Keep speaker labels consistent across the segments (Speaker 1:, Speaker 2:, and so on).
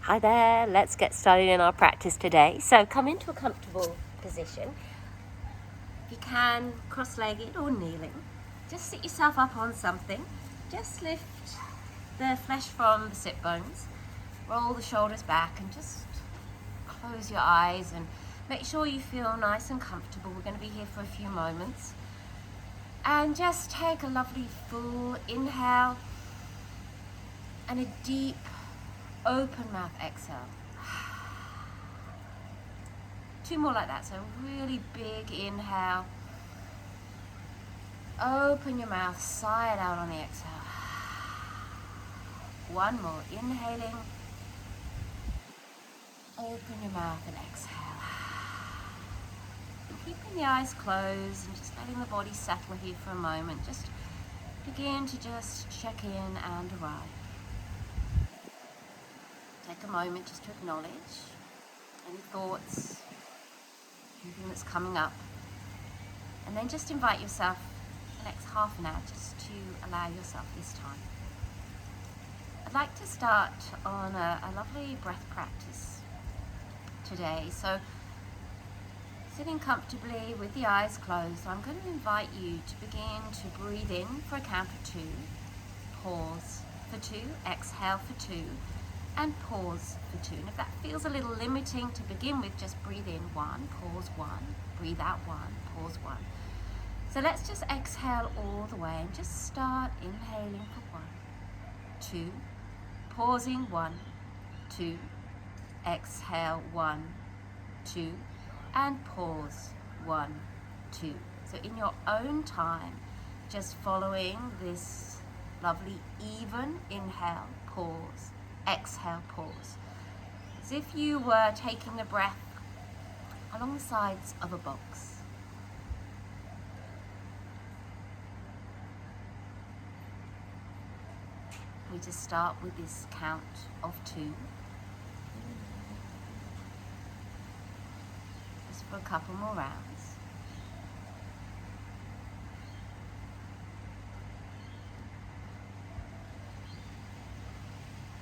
Speaker 1: Hi there, let's get started in our practice today. So come into a comfortable position. If you can, cross-legged or kneeling. Just sit yourself up on something. Just lift the flesh from the sit bones. Roll the shoulders back and just close your eyes and make sure you feel nice and comfortable. We're going to be here for a few moments. And just take a lovely full inhale and a deep open mouth exhale. 2 more like that. So really big inhale. Open your mouth, sigh it out on the exhale. 1 more, inhaling. Open your mouth and exhale. And keeping the eyes closed and just letting the body settle here for a moment. Just begin to just check in and arrive. Take a moment just to acknowledge any thoughts, anything that's coming up. And then just invite yourself the next half an hour just to allow yourself this time. I'd like to start on a lovely breath practice today. So sitting comfortably with the eyes closed, I'm going to invite you to begin to breathe in for a count of 2, pause for 2, exhale for 2, and pause for 2. And if that feels a little limiting to begin with, just breathe in 1, pause 1, breathe out 1, pause 1. So let's just exhale all the way and just start inhaling for 1, 2, pausing 1, 2, exhale 1, 2, and pause 1, 2. So in your own time, just following this lovely even inhale, pause, exhale, pause. As if you were taking the breath along the sides of a box. We just start with this count of 2. Just for a couple more rounds.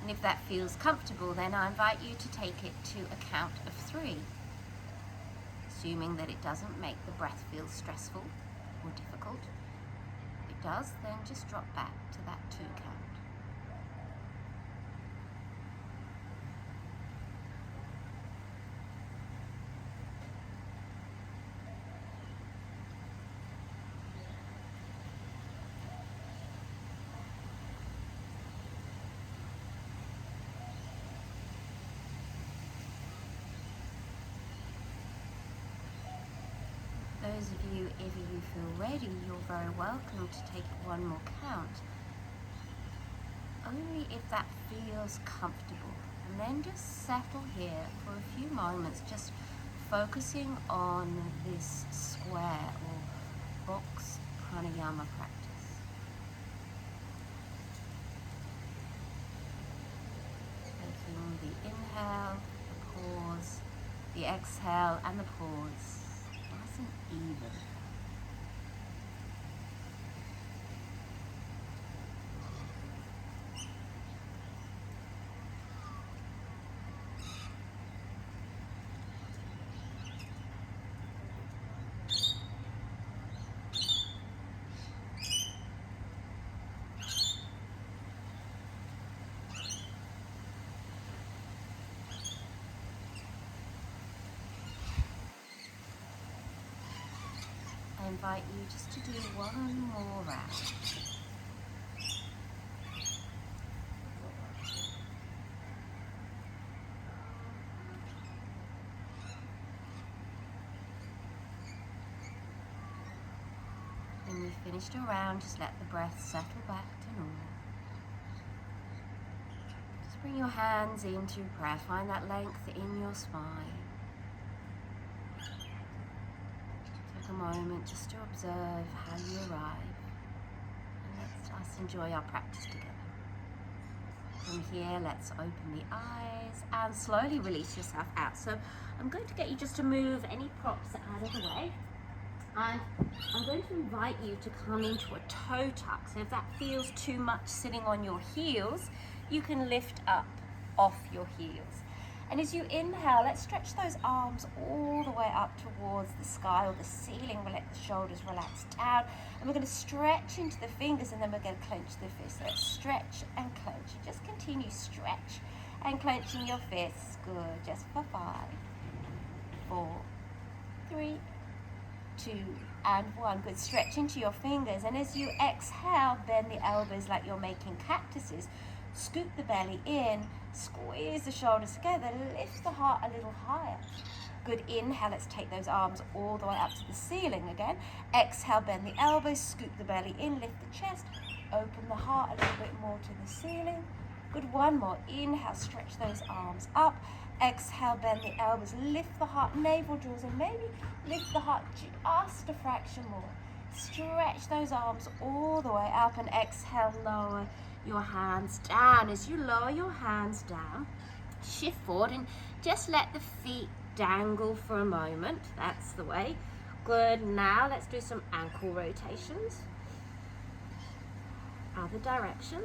Speaker 1: And if that feels comfortable, then I invite you to take it to a count of 3. Assuming that it doesn't make the breath feel stressful or difficult. If it does, then just drop back to that 2 count. Those of you, if you feel ready, you're very welcome to take 1 more count. Only if that feels comfortable. And then just settle here for a few moments, just focusing on this square or box pranayama practice. Taking the inhale, the pause, the exhale, and the pause. Nice and even. I invite you just to do 1 more round. When you've finished your round, just let the breath settle back to normal. Just bring your hands into your breath. Find that length in your spine. Take a moment just to observe how you arrive. And let's just enjoy our practice together. From here, let's open the eyes and slowly release yourself out. So I'm going to get you just to move any props out of the way. And I'm going to invite you to come into a toe tuck. So if that feels too much sitting on your heels, you can lift up off your heels. And as you inhale, let's stretch those arms all the way up towards the sky or the ceiling. We'll let the shoulders relax down. And we're going to stretch into the fingers, and then we're going to clench the fists. So let's stretch and clench. And just continue stretch and clenching your fists. Good. Just for 5, 4, 3, 2, and 1. Good. Stretch into your fingers. And as you exhale, bend the elbows like you're making cactuses. Scoop the belly in, squeeze the shoulders together, lift the heart a little higher. Good. Inhale, let's take those arms all the way up to the ceiling again. Exhale, bend the elbows, scoop the belly in, lift the chest, open the heart a little bit more to the ceiling. Good. One more. Inhale, stretch those arms up. Exhale, bend the elbows, lift the heart, navel draws in, maybe lift the heart just a fraction more. Stretch those arms all the way up, and exhale, lower your hands down. As you lower your hands down, shift forward and just let the feet dangle for a moment. That's the way. Good. Now let's do some ankle rotations. Other direction.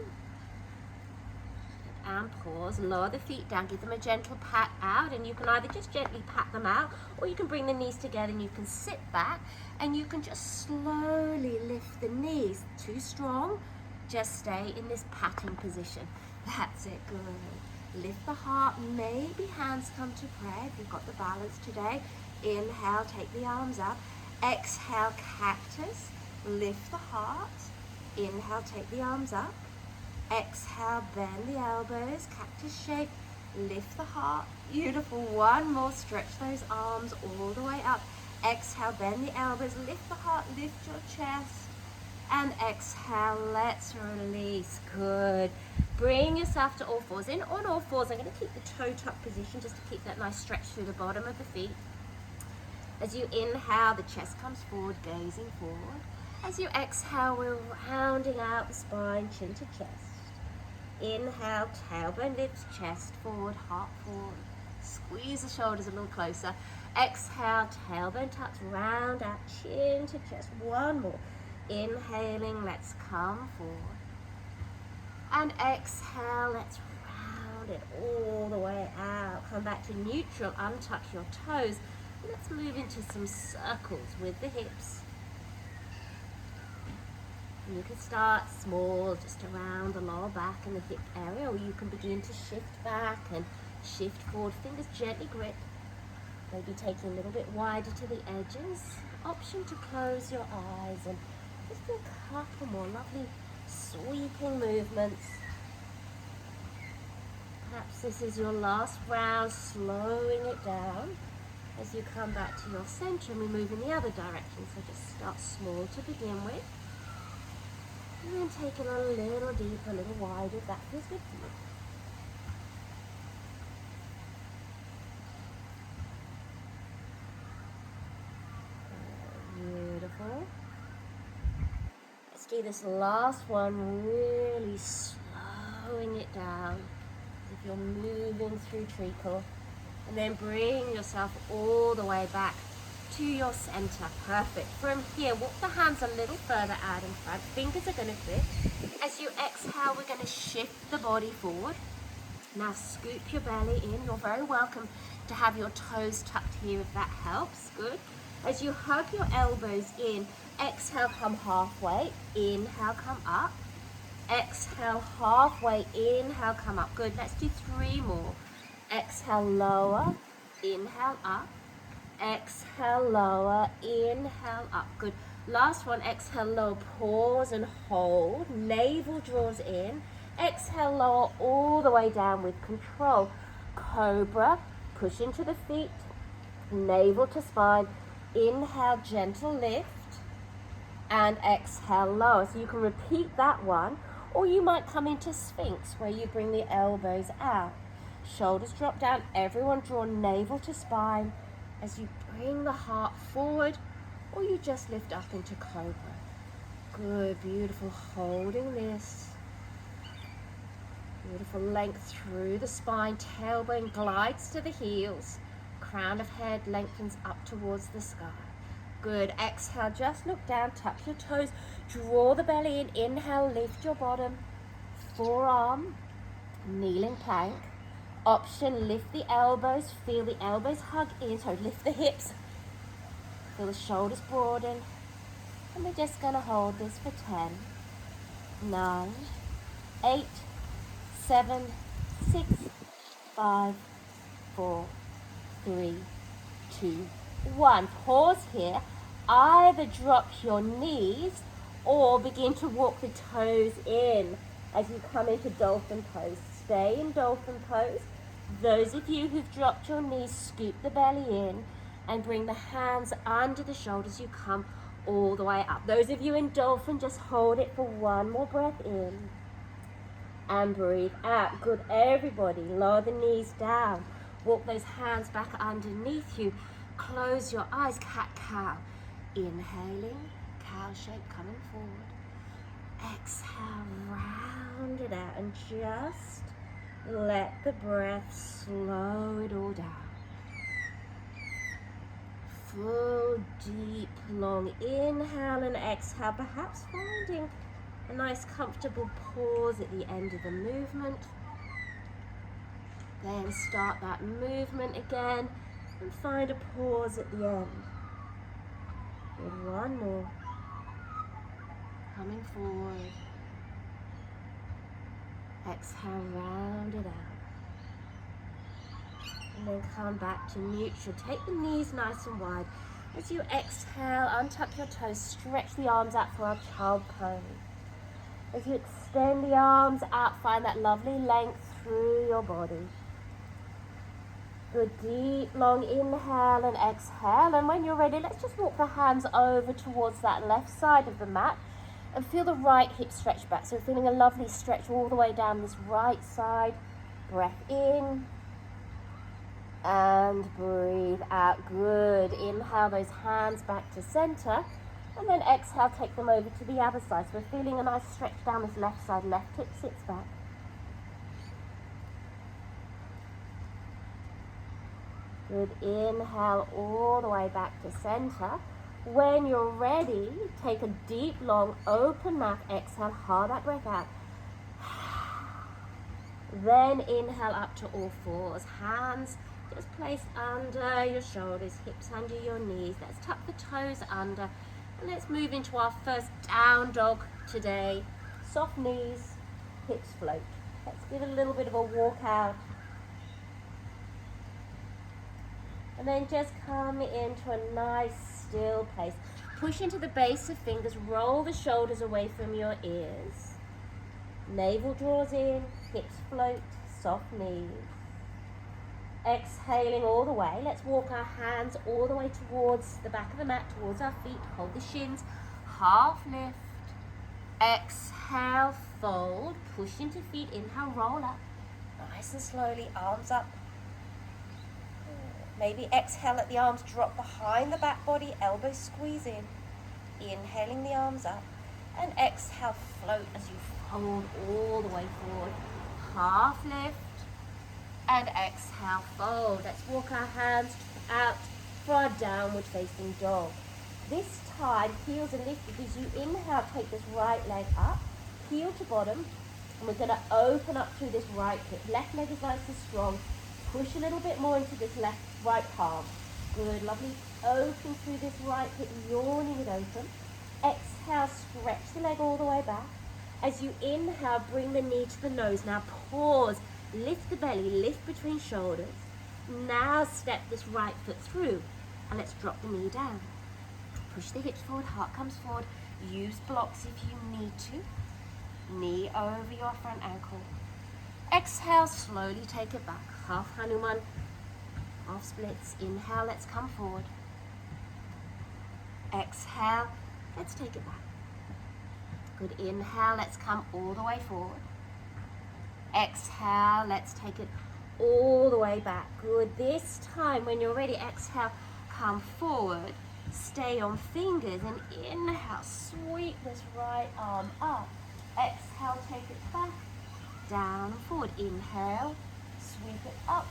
Speaker 1: And pause. Lower the feet down. Give them a gentle pat out, and you can either just gently pat them out, or you can bring the knees together and you can sit back and you can just slowly lift the knees. Too strong, just stay in this patting position. That's it. Good. Lift the heart. Maybe hands come to prayer if you've got the balance today. Inhale, take the arms up. Exhale, cactus. Lift the heart. Inhale, take the arms up. Exhale, bend the elbows, cactus shape, lift the heart. Beautiful. One more. Stretch those arms all the way up. Exhale, bend the elbows, lift the heart, lift your chest. And exhale, let's release. Good. Bring yourself to all fours. In on all fours, I'm going to keep the toe tuck position just to keep that nice stretch through the bottom of the feet. As you inhale, the chest comes forward, gazing forward. As you exhale, we're rounding out the spine, chin to chest. Inhale, tailbone lifts, chest forward, heart forward. Squeeze the shoulders a little closer. Exhale, tailbone tucks, round out, chin to chest. One more. Inhaling, let's come forward. And exhale, let's round it all the way out. Come back to neutral, untuck your toes. Let's move into some circles with the hips. You can start small, just around the lower back and the hip area, or you can begin to shift back and shift forward. Fingers gently grip. Maybe taking a little bit wider to the edges. Option to close your eyes and just do a couple more lovely sweeping movements. Perhaps this is your last round, slowing it down as you come back to your center and we move in the other direction. So just start small to begin with. And then take it a little deeper, a little wider, if that feels good for you. Beautiful. Let's do this last one, really slowing it down, as if you're moving through treacle. And then bring yourself all the way back to your center. Perfect. From here, walk the hands a little further out in front. Fingers are going to fit. As you exhale, we're going to shift the body forward. Now scoop your belly in. You're very welcome to have your toes tucked here if that helps. Good. As you hug your elbows in, exhale, come halfway. Inhale, come up. Exhale, halfway. Inhale, come up. Good. Let's do 3 more. Exhale, lower. Inhale, up. Exhale, lower, inhale, up. Good. Last one, exhale, lower, pause and hold. Navel draws in. Exhale, lower all the way down with control. Cobra, push into the feet, navel to spine. Inhale, gentle lift. And exhale, lower. So you can repeat that one, or you might come into Sphinx where you bring the elbows out. Shoulders drop down. Everyone draw navel to spine. As you bring the heart forward, or you just lift up into Cobra. Good, beautiful, holding this. Beautiful length through the spine, tailbone glides to the heels, crown of head lengthens up towards the sky. Good, exhale, just look down, tuck your toes, draw the belly in, inhale, lift your bottom, forearm, kneeling plank. Option, lift the elbows, feel the elbows hug in, so lift the hips, feel the shoulders broaden, and we're just going to hold this for 10, 9, 8, 7, 6, 5, 4, 3, 2, 1. Pause here. Either drop your knees or begin to walk the toes in as you come into dolphin pose. Stay in dolphin pose. Those of you who've dropped your knees, scoop the belly in and bring the hands under the shoulders. You come all the way up. Those of you in dolphin, just hold it for one more breath in and breathe out. Good, everybody. Lower the knees down. Walk those hands back underneath you. Close your eyes, cat-cow. Inhaling, cow shape coming forward. Exhale, round it out and just let the breath slow it all down. Full, deep, long inhale and exhale, perhaps finding a nice comfortable pause at the end of the movement. Then start that movement again and find a pause at the end. Good, one more. Coming forward. Exhale, round it out. And then come back to neutral. Take the knees nice and wide. As you exhale, untuck your toes, stretch the arms out for our child pose. As you extend the arms out, find that lovely length through your body. Good, deep, long inhale and exhale. And when you're ready, let's just walk the hands over towards that left side of the mat and feel the right hip stretch back. So we're feeling a lovely stretch all the way down this right side. Breath in and breathe out. Good. Inhale those hands back to center. And then exhale, take them over to the other side. So we're feeling a nice stretch down this left side. Left hip sits back. Good, inhale all the way back to center. When you're ready, take a deep, long, open mouth. Exhale, hard that breath out. Then inhale up to all fours. Hands just placed under your shoulders, hips under your knees. Let's tuck the toes under. And let's move into our first down dog today. Soft knees, hips float. Let's give a little bit of a walk out. And then just come into a nice still place. Push into the base of fingers, roll the shoulders away from your ears. Navel draws in, hips float, soft knees. Exhaling all the way. Let's walk our hands all the way towards the back of the mat, towards our feet. Hold the shins, half lift. Exhale, fold, push into feet, inhale, roll up. Nice and slowly, arms up. Maybe exhale, let the arms drop behind the back body, elbows squeeze in. Inhaling the arms up. And exhale, float as you fold all the way forward. Half lift. And exhale, fold. Let's walk our hands out for our downward facing dog. This time, heels are lifted. As you inhale, take this right leg up, heel to bottom. And we're going to open up through this right hip. Left leg is nice and strong. Push a little bit more into this right palm. Good, lovely. Open through this right hip, yawning it open. Exhale, stretch the leg all the way back. As you inhale, bring the knee to the nose. Now pause, lift the belly, lift between shoulders. Now step this right foot through and let's drop the knee down. Push the hips forward, heart comes forward. Use blocks if you need to. Knee over your front ankle. Exhale, slowly take it back. Half Hanuman, half splits. Inhale, let's come forward. Exhale, let's take it back. Good, inhale, let's come all the way forward. Exhale, let's take it all the way back. Good, this time when you're ready, exhale, come forward. Stay on fingers and inhale, sweep this right arm up. Exhale, take it back. Down and forward. Inhale, sweep it up.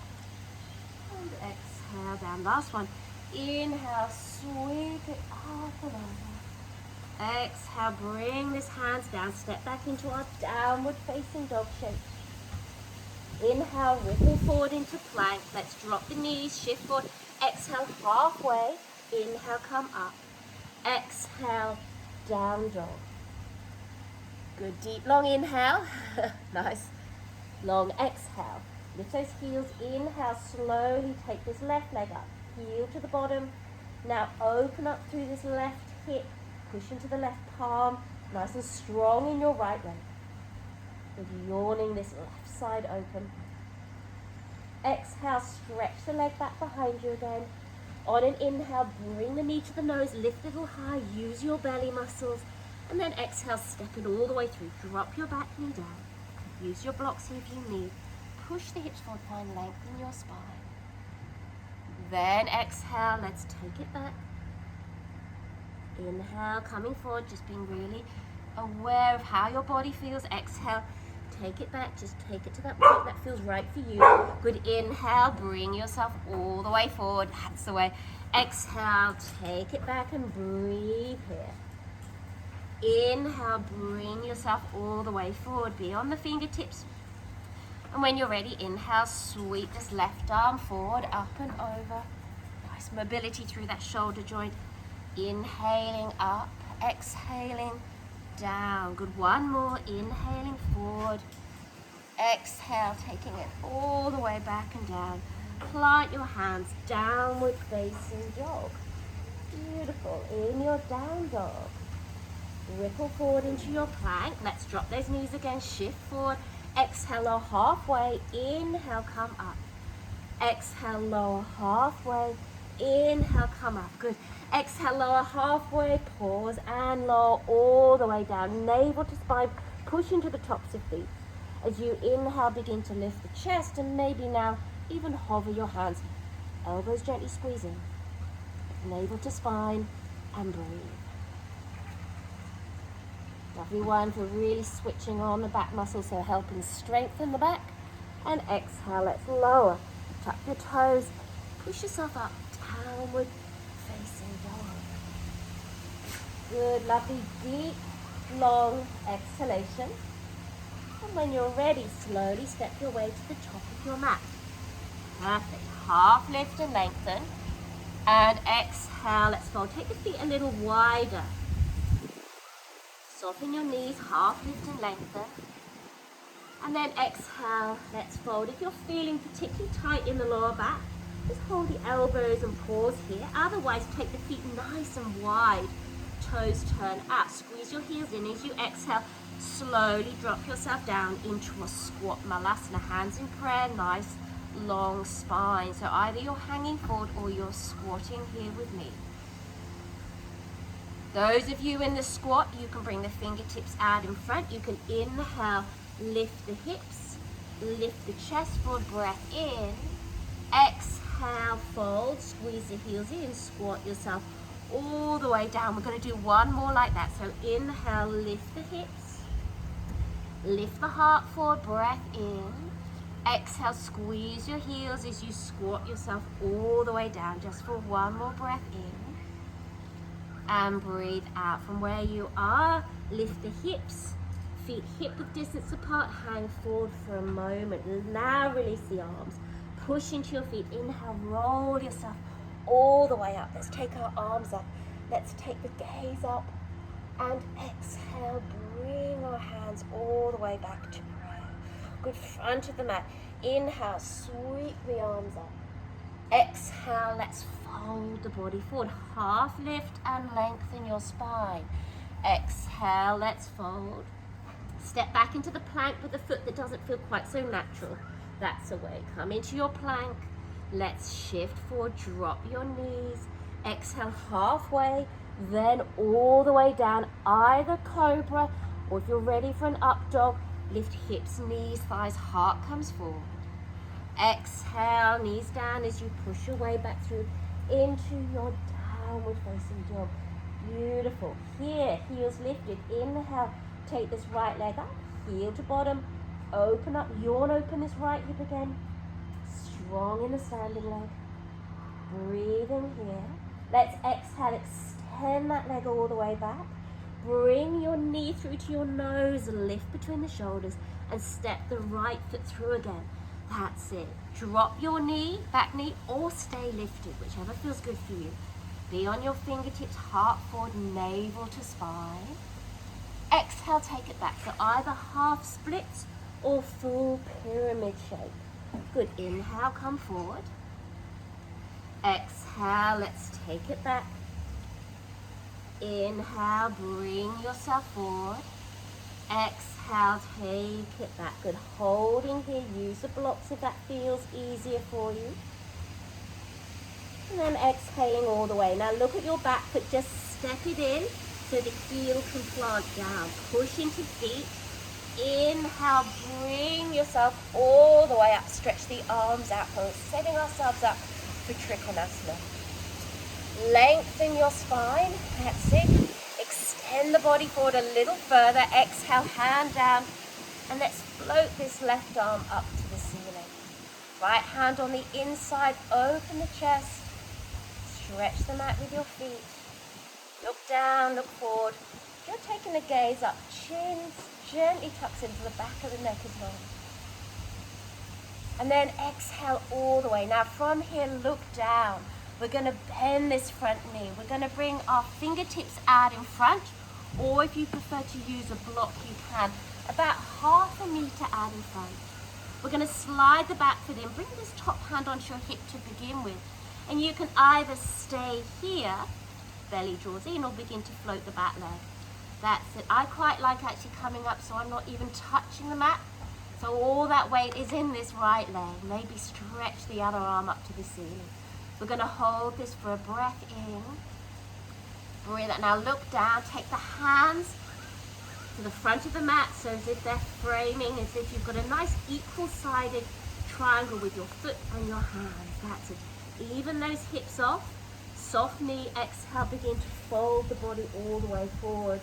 Speaker 1: And exhale, down. Last one. Inhale, sweep it up and over. Exhale, bring this hands down. Step back into our downward facing dog shape. Inhale, ripple forward into plank. Let's drop the knees, shift forward. Exhale, halfway. Inhale, come up. Exhale, down dog. Good, deep, long inhale. Nice. Long exhale. Lift those heels. Inhale, slowly take this left leg up. Heel to the bottom. Now open up through this left hip. Push into the left palm. Nice and strong in your right leg. Good, yawning this left side open. Exhale, stretch the leg back behind you again. On an inhale, bring the knee to the nose, lift a little high, use your belly muscles. And then exhale, step it all the way through. Drop your back knee down. Use your blocks if you need. Push the hips forward, find length in your spine. Then exhale, let's take it back. Inhale, coming forward, just being really aware of how your body feels. Exhale, take it back, just take it to that point that feels right for you. Good, inhale, bring yourself all the way forward. That's the way. Exhale, take it back and breathe here. Inhale, bring yourself all the way forward. Be on the fingertips. And when you're ready, inhale, sweep this left arm forward, up and over. Nice mobility through that shoulder joint. Inhaling up, exhaling down. Good, one more. Inhaling forward. Exhale, taking it all the way back and down. Plant your hands, downward facing dog. Beautiful. In your down dog. Ripple forward into your plank. Let's drop those knees again. Shift forward. Exhale, lower halfway. Inhale, come up. Exhale, lower halfway. Inhale, come up. Good. Exhale, lower halfway. Pause and lower all the way down. Navel to spine. Push into the tops of feet. As you inhale, begin to lift the chest and maybe now even hover your hands. Elbows gently squeezing. Navel to spine and breathe. Lovely one for really switching on the back muscles, so helping strengthen the back. And exhale, let's lower. Tuck your toes. Push yourself up. Downward facing dog. Good, lovely, deep, long exhalation. And when you're ready, slowly step your way to the top of your mat. Perfect. Half lift and lengthen. And exhale, let's fold. Take the feet a little wider. Soften your knees, half lift and lengthen. And then exhale, let's fold. If you're feeling particularly tight in the lower back, just hold the elbows and pause here. Otherwise, take the feet nice and wide. Toes turn out. Squeeze your heels in as you exhale. Slowly drop yourself down into a squat malasana. Hands in prayer, nice long spine. So either you're hanging forward or you're squatting here with me. Those of you in the squat, you can bring the fingertips out in front. You can inhale, lift the hips, lift the chest forward, breath in. Exhale, fold, squeeze the heels in, squat yourself all the way down. We're going to do one more like that. So inhale, lift the hips, lift the heart forward, breath in. Exhale, squeeze your heels as you squat yourself all the way down. Just for one more breath in. And breathe out. From where you are, lift the hips, feet hip-width distance apart, hang forward for a moment. Now release the arms, push into your feet. Inhale, roll yourself all the way up. Let's take our arms up. Let's take the gaze up. And exhale, bring our hands all the way back to prayer. Good, front of the mat. Inhale, sweep the arms up. Exhale, let's fold the body forward. Half lift and lengthen your spine. Exhale, let's fold. Step back into the plank with a foot that doesn't feel quite so natural. That's the way. Come into your plank. Let's shift forward, drop your knees. Exhale halfway, then all the way down. Either cobra, or if you're ready for an up dog, lift hips, knees, thighs, heart comes forward. Exhale, knees down as you push your way back through into your downward facing dog. Beautiful. Here, heels lifted. Inhale, take this right leg up, heel to bottom, open up, yawn open this right hip again. Strong in the standing leg. Breathing here. Let's exhale, extend that leg all the way back. Bring your knee through to your nose, lift between the shoulders, and step the right foot through again. That's it. Drop your knee, back knee, or stay lifted, whichever feels good for you. Be on your fingertips, heart forward, navel to spine. Exhale, take it back. So either half splits or full pyramid shape. Good. Inhale, come forward. Exhale, let's take it back. Inhale, bring yourself forward. Exhale, take it back. Good. Holding here, use the blocks if that feels easier for you. And then exhaling all the way. Now look at your back foot, just step it in so the heel can plant down. Push into feet. Inhale, bring yourself all the way up. Stretch the arms out. We're setting ourselves up for Trikonasana. Lengthen your spine. That's it. Extend the body forward a little further. Exhale, hand down. And let's float this left arm up to the ceiling. Right hand on the inside. Open the chest. Stretch the mat with your feet. Look down, look forward. If you're taking the gaze up, chin gently tucks into the back of the neck as well. And then exhale all the way. Now from here, look down. We're going to bend this front knee. We're going to bring our fingertips out in front, or if you prefer to use a block, you can. About half a meter out in front. We're going to slide the back foot in. Bring this top hand onto your hip to begin with. And you can either stay here, belly draws in, or begin to float the back leg. That's it. I quite like actually coming up so I'm not even touching the mat. So all that weight is in this right leg. Maybe stretch the other arm up to the ceiling. We're going to hold this for a breath in. Breathe out. Now look down. Take the hands to the front of the mat, so as if they're framing, as if you've got a nice equal-sided triangle with your foot and your hands. That's it. Even those hips off. Soft knee. Exhale. Begin to fold the body all the way forward.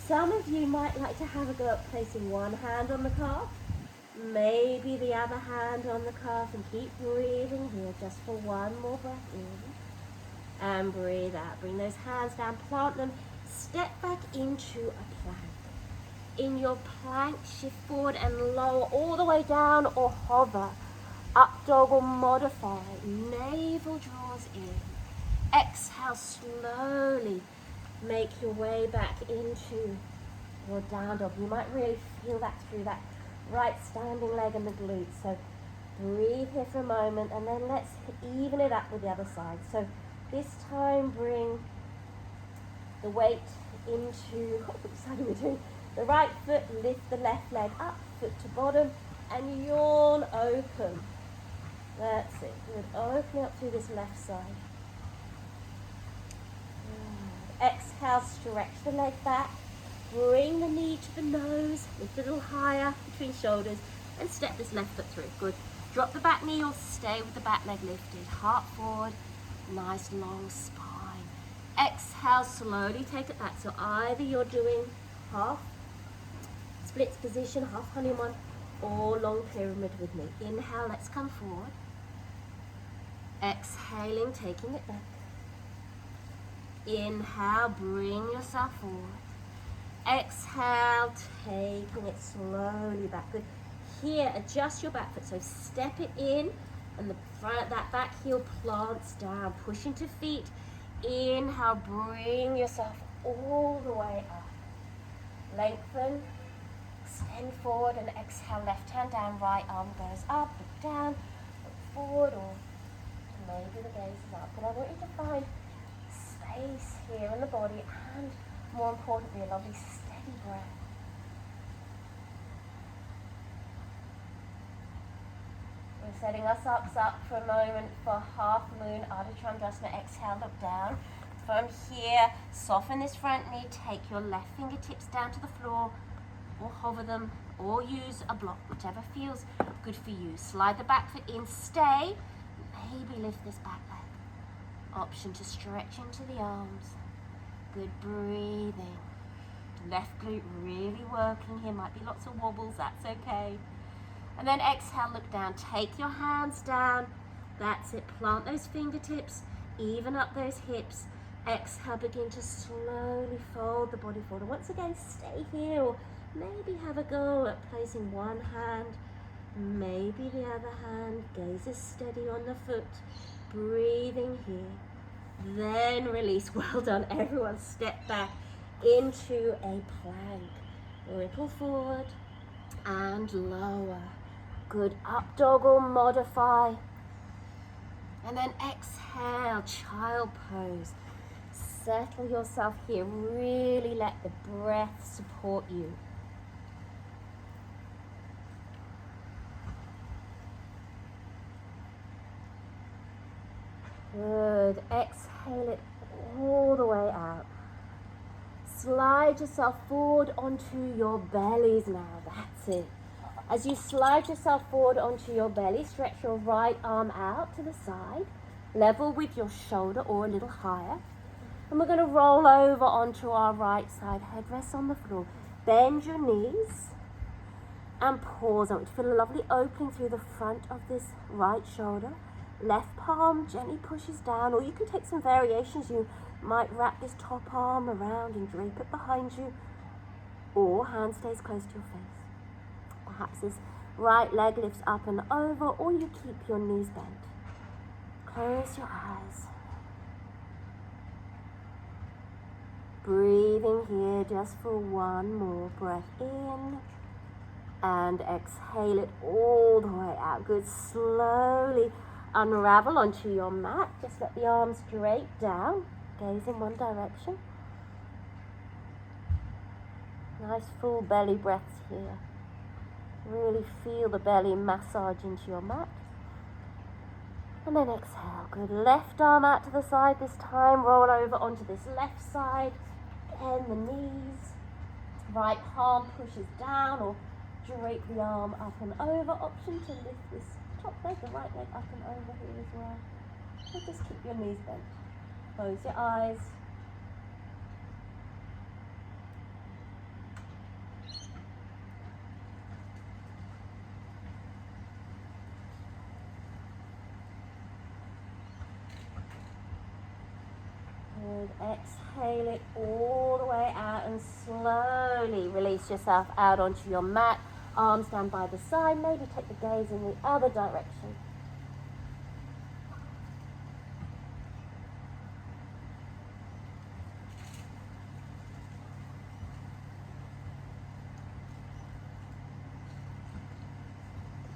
Speaker 1: Some of you might like to have a go at placing one hand on the calf, maybe the other hand on the calf, and keep breathing here just for one more breath in. And breathe out. Bring those hands down, plant them, step back into a plank. In your plank, shift forward and lower all the way down, or hover. Up dog or modify. Navel draws in. Exhale, slowly make your way back into your down dog. You might really feel that through that right standing leg and the glutes. So breathe here for a moment, and then let's even it up with the other side. So this time bring the weight into, which side are we doing? The right foot, lift the left leg up, foot to bottom, and yawn open. That's it. Good. Opening up through this left side. Exhale, stretch the leg back. Bring the knee to the nose, lift a little higher between shoulders, and step this left foot through. Good. Drop the back knee or stay with the back leg lifted. Heart forward, nice long spine. Exhale, slowly take it back. So either you're doing half splits position, half honeymoon, or long pyramid with me. Inhale, let's come forward. Exhaling, taking it back. Inhale, bring yourself forward. Exhale, taking it slowly back. Good. Here, adjust your back foot. So step it in, and the front, that back heel plants down. Push into feet. Inhale, bring yourself all the way up. Lengthen, extend forward, and exhale, left hand down, right arm goes up, look down, look forward, or maybe the gaze is up. But I want you to find space here in the body, and more importantly, a lovely steady breath. We're setting us up for a moment for half moon, Ardha Chandrasana. Exhale, look down. From here, soften this front knee, take your left fingertips down to the floor, or hover them, or use a block, whichever feels good for you. Slide the back foot in, stay, maybe lift this back leg. Option to stretch into the arms. Good, breathing. Left glute really working here. Might be lots of wobbles, that's okay. And then exhale, look down. Take your hands down. That's it. Plant those fingertips. Even up those hips. Exhale, begin to slowly fold the body forward. Once again, stay here, or maybe have a go at placing one hand
Speaker 2: Maybe the other hand, gaze is steady on the foot, breathing here. Then release. Well done, everyone. Step back into a plank. Ripple forward and lower. Good. Up dog or modify. And then exhale, child pose. Settle yourself here. Really let the breath support you. Good. Exhale it all the way out. Slide yourself forward onto your bellies now. That's it. As you slide yourself forward onto your belly, stretch your right arm out to the side, level with your shoulder or a little higher. And we're going to roll over onto our right side, headrest on the floor. Bend your knees and pause. I want you to feel a lovely opening through the front of this right shoulder. Left palm gently pushes down, or you can take some variations. You might wrap this top arm around and drape it behind you, or hand stays close to your face. Perhaps this right leg lifts up and over, or you keep your knees bent. Close your eyes. Breathing here just for one more breath in, and exhale it all the way out. Good. Slowly unravel onto your mat. Just let the arms drape down. Gaze in one direction. Nice full belly breaths here. Really feel the belly massage into your mat. And then exhale. Good. Left arm out to the side this time. Roll over onto this left side. Bend the knees. Right palm pushes down, or drape the arm up and over. Option to lift this top leg, the right leg up and over here as well. So just keep your knees bent. Close your eyes. Good. Exhale it all the way out and slowly release yourself out onto your mat. Arms down by the side. Maybe take the gaze in the other direction.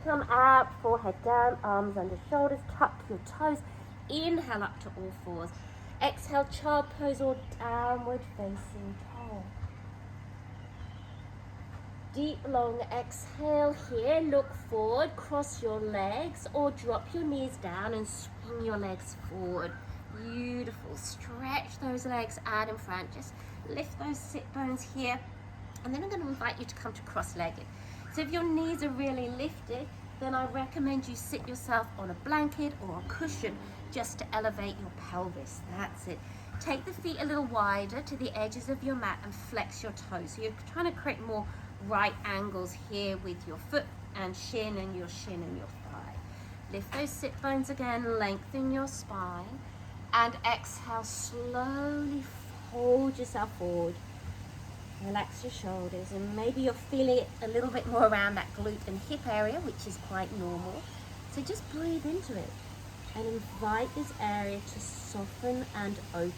Speaker 2: Come out, forehead down, arms under shoulders, tuck your toes. Inhale up to all fours. Exhale, child pose or downward facing dog. Deep long exhale here. Look forward, cross your legs or drop your knees down and swing your legs forward. Beautiful. Stretch those legs out in front. Just lift those sit bones here. And then I'm going to invite you to come to cross-legged. So if your knees are really lifted, then I recommend you sit yourself on a blanket or a cushion just to elevate your pelvis. That's it. Take the feet a little wider to the edges of your mat and flex your toes. So you're trying to create more right angles here with your foot and shin and your thigh. Lift those sit bones again, lengthen your spine, and exhale, slowly fold yourself forward. Relax your shoulders, and maybe you're feeling it a little bit more around that glute and hip area, which is quite normal. So just breathe into it and invite this area to soften and open.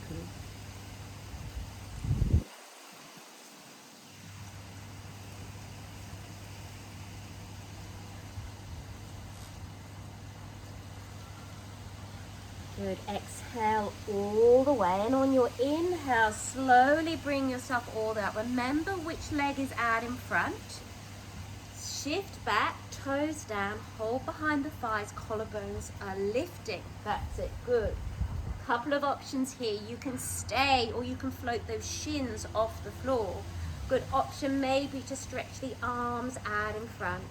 Speaker 2: Good. Exhale all the way, and on your inhale, slowly bring yourself all the way up. Remember which leg is out in front. Shift back, toes down, hold behind the thighs, collarbones are lifting. That's it. Good. Couple of options here. You can stay or you can float those shins off the floor. Good option maybe to stretch the arms out in front.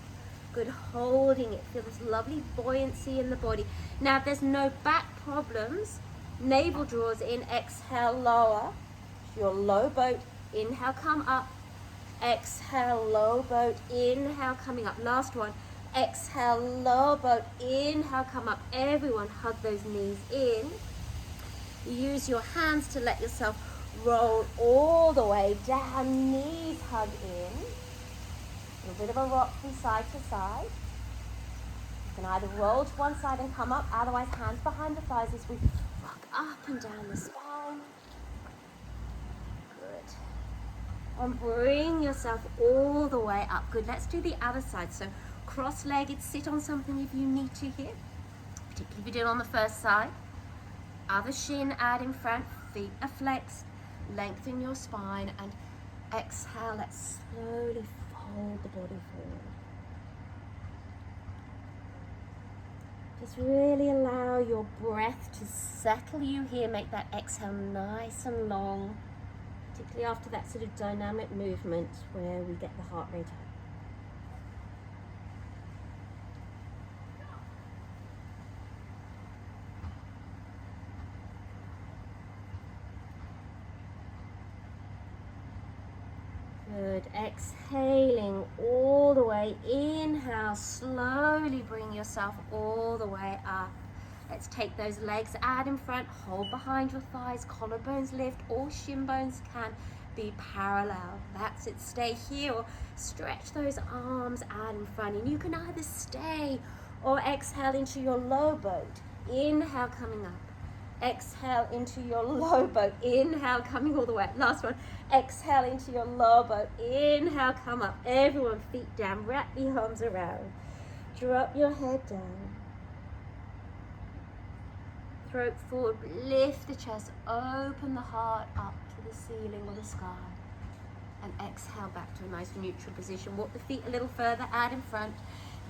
Speaker 2: Good, holding it. Feel this lovely buoyancy in the body. Now, if there's no back problems, navel draws in, exhale, lower. Your low boat, inhale, come up. Exhale, low boat, inhale, coming up. Last one. Exhale, low boat, inhale, come up. Everyone hug those knees in. Use your hands to let yourself roll all the way down. Knees hug in. A little bit of a rock from side to side. can either roll to one side and come up, otherwise hands behind the thighs as we rock up and down the spine. Good. And bring yourself all the way up. Good. Let's do the other side. So cross-legged, sit on something if you need to here, particularly if you did on the first side. Other shin out in front, feet are flexed, lengthen your spine, and exhale. Let's slowly fold the body forward. Just really allow your breath to settle you here. Make that exhale nice and long, particularly after that sort of dynamic movement where we get the heart rate up. Good. Exhaling all the way. Inhale, slowly bring yourself all the way up. Let's take those legs out in front, hold behind your thighs, collarbones lift, or shin bones can be parallel. That's it. Stay here or stretch those arms out in front. And you can either stay or exhale into your low boat. Inhale, coming up. Exhale into your low boat. Inhale, coming all the way. Last one. Exhale into your low boat. Inhale, come up. Everyone, feet down. Wrap the arms around. Drop your head down. Throat forward. Lift the chest. Open the heart up to the ceiling or the sky. And exhale back to a nice neutral position. Walk the feet a little further out in front.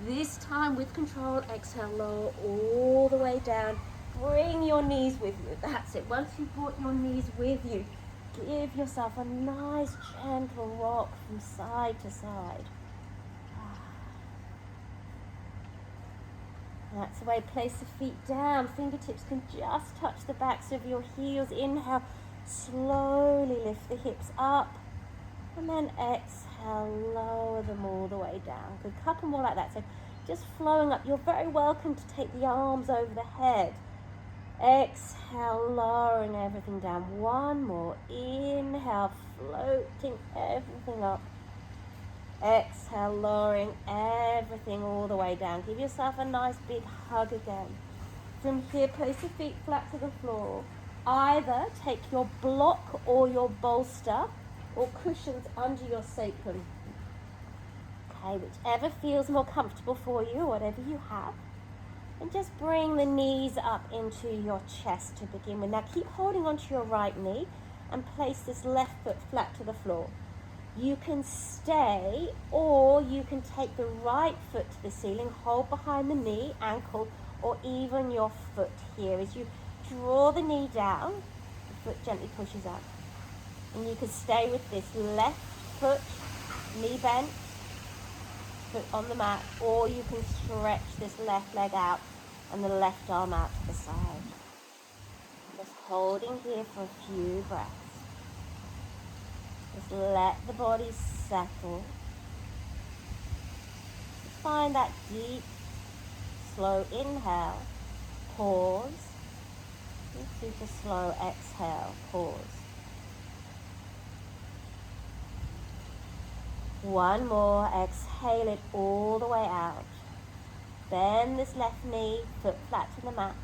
Speaker 2: This time with control. Exhale, lower all the way down. Bring your knees with you. That's it. Once you've brought your knees with you, give yourself a nice gentle rock from side to side. That's the way. Place the feet down. Fingertips can just touch the backs of your heels. Inhale. Slowly lift the hips up. And then exhale. Lower them all the way down. Good. Couple more like that. So just flowing up. You're very welcome to take the arms over the head. Exhale, lowering everything down. One more. Inhale, floating everything up. Exhale, lowering everything all the way down. Give yourself a nice big hug again. From here, place your feet flat to the floor. Either take your block or your bolster or cushions under your sacrum. Okay, whichever feels more comfortable for you, whatever you have. And just bring the knees up into your chest to begin with. Now keep holding onto your right knee and place this left foot flat to the floor. You can stay or you can take the right foot to the ceiling, hold behind the knee, ankle, or even your foot here. As you draw the knee down, the foot gently pushes up. And you can stay with this left foot, knee bent, foot on the mat, or you can stretch this left leg out and the left arm out to the side. Just holding here for a few breaths. Just let the body settle. Just find that deep, slow inhale, pause, and super slow exhale, pause. One more, exhale it all the way out. Bend this left knee, foot flat to the mat.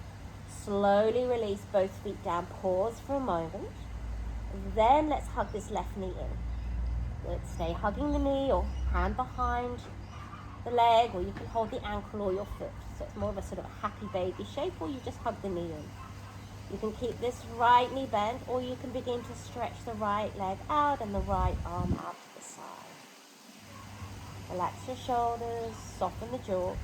Speaker 2: Slowly release both feet down, pause for a moment. Then let's hug this left knee in. Let's stay hugging the knee or hand behind the leg, or you can hold the ankle or your foot. So it's more of a sort of happy baby shape, or you just hug the knee in. You can keep this right knee bent, or you can begin to stretch the right leg out and the right arm out to the side. Relax your shoulders, soften the jaw.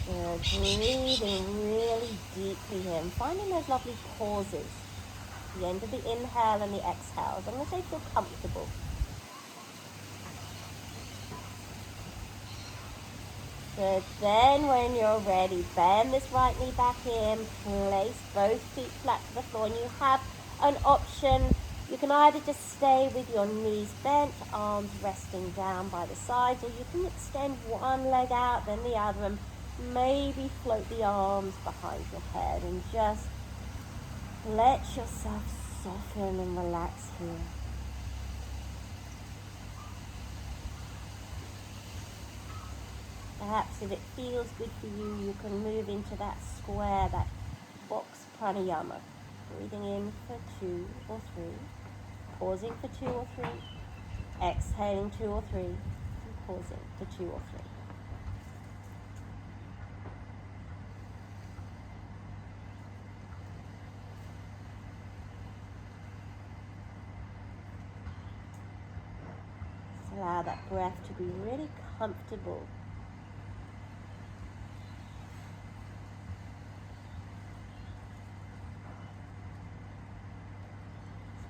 Speaker 2: Good. Breathing really deeply here and finding those lovely pauses. The end of the inhale and the exhale. As long as they feel comfortable. Good. Then when you're ready, bend this right knee back in. Place both feet flat to the floor. And you have an option. You can either just stay with your knees bent, arms resting down by the sides, or you can extend one leg out, then the other, and maybe float the arms behind your head and just let yourself soften and relax here. Perhaps if it feels good for you, you can move into that square, that box pranayama. Breathing in for 2 or 3, pausing for 2 or 3, exhaling 2 or 3, and pausing for 2 or 3. Just allow that breath to be really comfortable.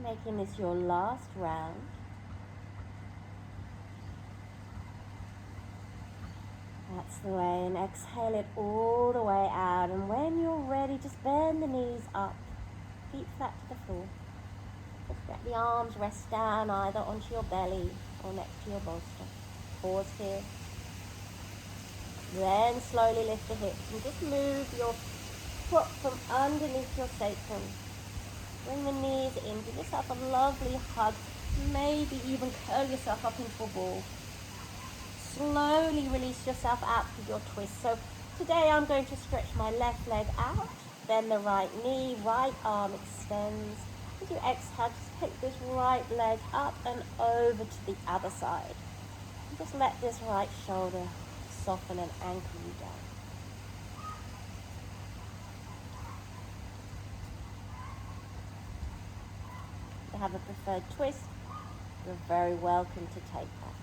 Speaker 2: Making this your last round. That's the way, and exhale it all the way out. And when you're ready, just bend the knees up, feet flat to the floor. Just let the arms rest down either onto your belly or next to your bolster. Pause here. Then slowly lift the hips and just move your foot from underneath your sacrum. Bring the knees in, give yourself a lovely hug, maybe even curl yourself up into a ball. Slowly release yourself out through your twist. So today I'm going to stretch my left leg out, bend the right knee, right arm extends. As you exhale, just take this right leg up and over to the other side. And just let this right shoulder soften and anchor you down. If you have a preferred twist, you're very welcome to take that.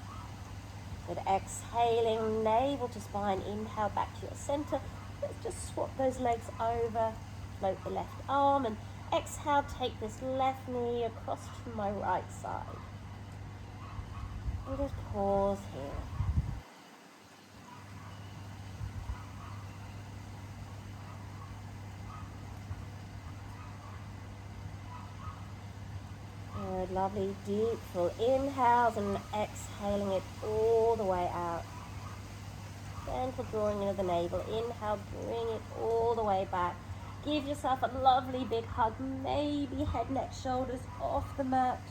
Speaker 2: With exhaling, navel to spine, inhale back to your center. Let's just swap those legs over, float the left arm, and exhale, take this left knee across to my right side. And just pause here. Good, lovely, deep, full inhales and exhaling it all the way out. Gentle drawing into the navel. Inhale, bring it all the way back. Give yourself a lovely big hug, maybe head, neck, shoulders off the mat.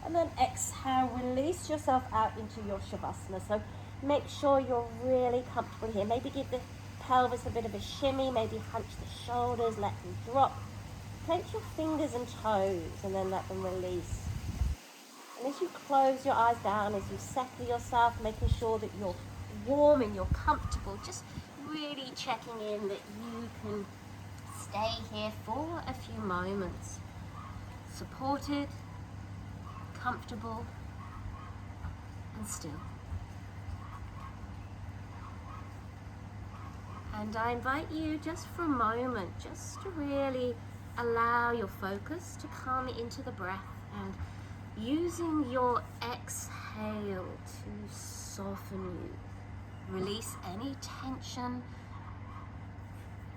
Speaker 2: And then exhale, release yourself out into your Shavasana. So make sure you're really comfortable here. Maybe give the pelvis a bit of a shimmy, maybe hunch the shoulders, let them drop. Clench your fingers and toes and then let them release. And as you close your eyes down, as you settle yourself, making sure that you're warm and you're comfortable, just really checking in that you can stay here for a few moments. Supported, comfortable, and still. And I invite you just for a moment, just to really allow your focus to come into the breath and using your exhale to soften you. Release any tension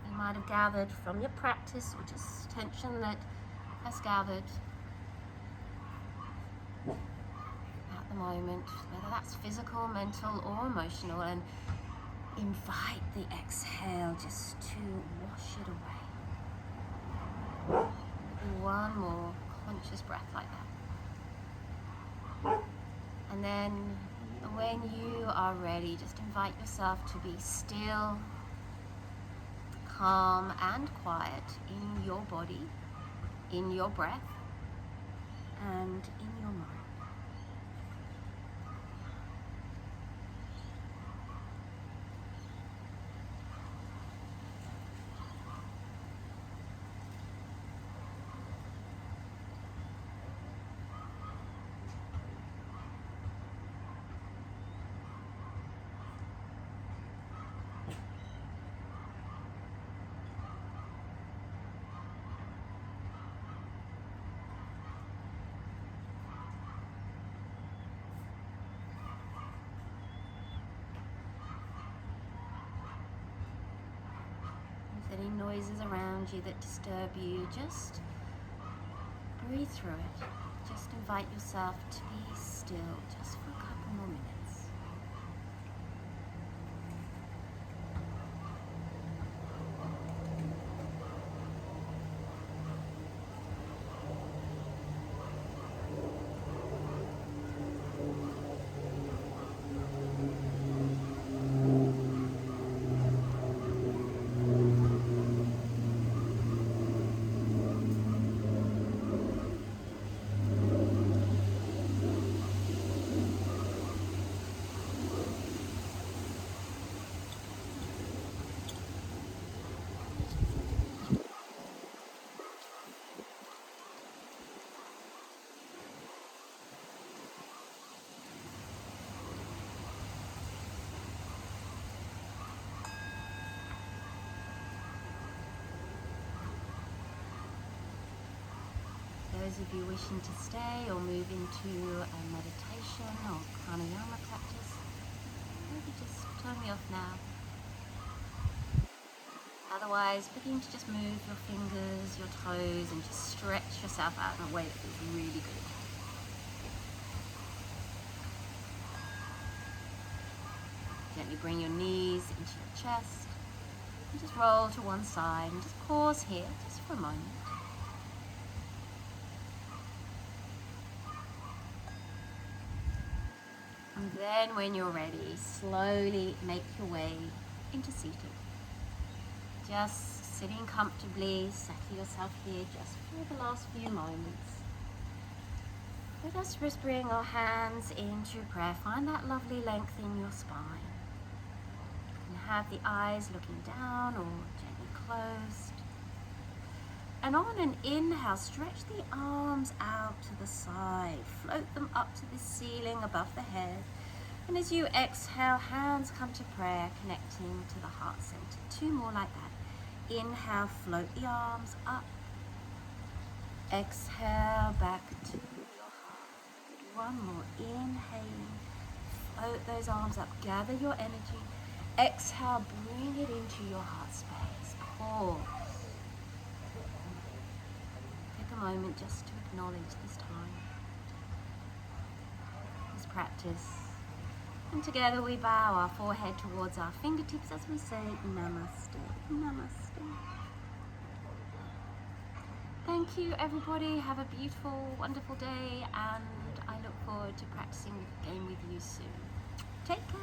Speaker 2: you might have gathered from your practice, or just tension that has gathered at the moment, whether that's physical, mental, or emotional, and invite the exhale just to wash it away. One more conscious breath like that. And then when you are ready, just invite yourself to be still, calm and quiet in your body, in your breath, and in your mind. Any noises around you that disturb you, just breathe through it. Just invite yourself to be still just for a couple more minutes.
Speaker 1: those of you wishing to stay or move into a meditation or pranayama practice, maybe just turn me off now. Otherwise, begin to just move your fingers, your toes, and just stretch yourself out in a way that feels really good. Gently bring your knees into your chest and just roll to one side and just pause here just for a moment. And then when you're ready, slowly make your way into seated. Just sitting comfortably, settle yourself here just for the last few moments. Let us just bring our hands into prayer. Find that lovely length in your spine. You can have the eyes looking down or gently closed. And on an inhale, stretch the arms out to the side. Float them up to the ceiling above the head. And as you exhale, hands come to prayer, connecting to the heart center. 2 more like that. Inhale, float the arms up. Exhale, back to your heart. 1 more. Inhaling, float those arms up. Gather your energy. Exhale, bring it into your heart space. Pause. Take a moment just to acknowledge this time, this practice. And together we bow our forehead towards our fingertips as we say Namaste, Namaste. Thank you everybody, have a beautiful, wonderful day, and I look forward to practicing again with you soon. Take care.